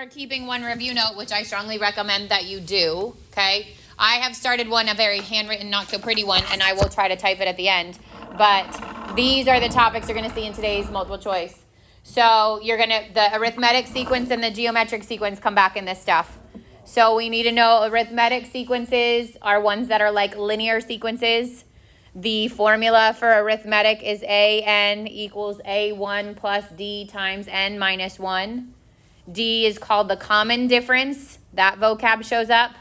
keeping one review note, which I strongly recommend that you do, okay? I have started one, a very handwritten, not so pretty one, and I will try to type it at the end. But these are the topics you're going to see in today's multiple choice. So the arithmetic sequence and the geometric sequence come back in this stuff. So we need to know arithmetic sequences are ones that are like linear sequences. The formula for arithmetic is AN equals A1 plus D times N minus 1. D is called the common difference. That vocab shows up,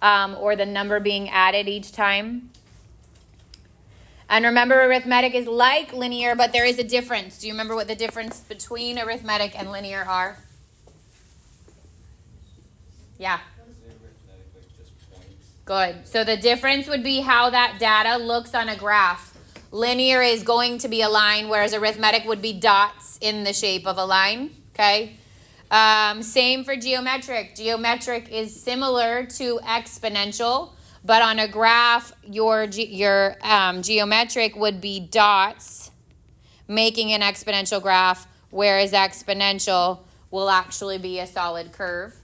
or the number being added each time. And remember, arithmetic is like linear, but there is a difference. Do you remember what the difference between arithmetic and linear are? Yeah. Good. So the difference would be how that data looks on a graph. Linear is going to be a line, whereas arithmetic would be dots in the shape of a line. Okay. Same for geometric. Geometric is similar to exponential, but on a graph, your geometric would be dots, making an exponential graph, whereas exponential will actually be a solid curve.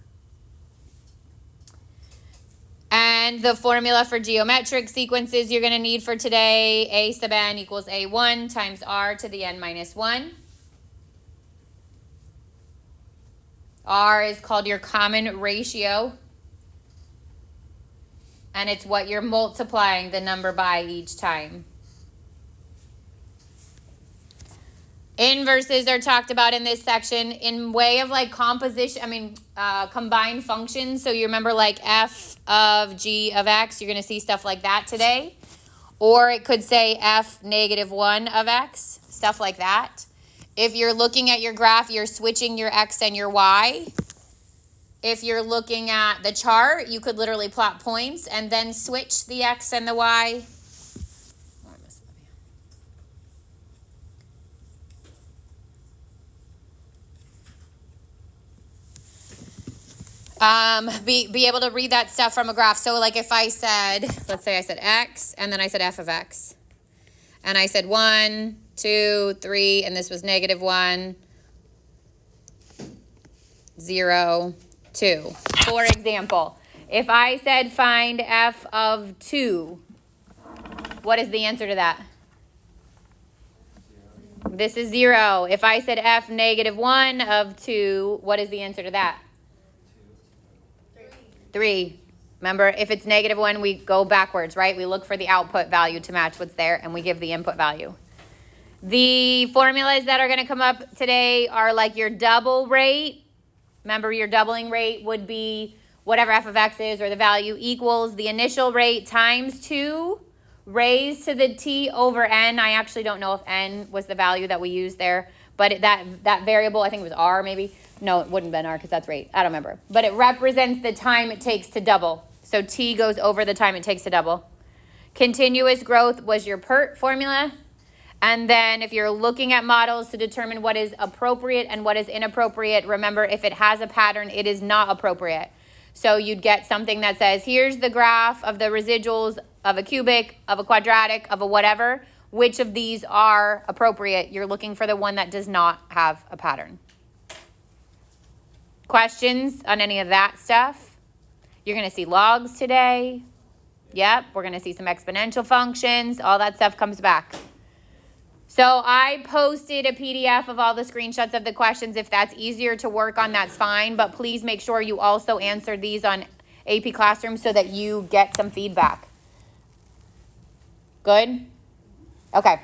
And the formula for geometric sequences you're going to need for today, A sub n equals A1 times R to the n minus 1. R is called your common ratio, and it's what you're multiplying the number by each time. Inverses are talked about in this section in way of like combined functions. So you remember like f of g of x, you're going to see stuff like that today. Or it could say f negative 1 of x, stuff like that. If you're looking at your graph, you're switching your x and your y. If you're looking at the chart, you could literally plot points and then switch the x and the y. Be able to read that stuff from a graph. So like if I said, let's say I said x, and then I said f of x. And I said 1, 2, 3, and this was negative 1, 0, 2. For example, if I said find f of 2, what is the answer to that? This is 0. If I said f negative 1 of 2, what is the answer to that? 3. Remember, if it's negative 1, we go backwards, right? We look for the output value to match what's there, and we give the input value. The formulas that are going to come up today are like your double rate. Remember, your doubling rate would be whatever f of x is, or the value equals the initial rate times 2 raised to the t over n. I actually don't know if n was the value that we used there, but that variable, I think it was r maybe. No, it wouldn't have been r because that's rate. I don't remember. But it represents the time it takes to double. So t goes over the time it takes to double. Continuous growth was your PERT formula. And then if you're looking at models to determine what is appropriate and what is inappropriate, remember, if it has a pattern, it is not appropriate. So you'd get something that says, here's the graph of the residuals of a cubic, of a quadratic, of a whatever. Which of these are appropriate? You're looking for the one that does not have a pattern. Questions on any of that stuff? You're going to see logs today. Yep, we're going to see some exponential functions. All that stuff comes back. So I posted a PDF of all the screenshots of the questions. If that's easier to work on, that's fine. But please make sure you also answer these on AP Classroom so that you get some feedback. Good? Okay.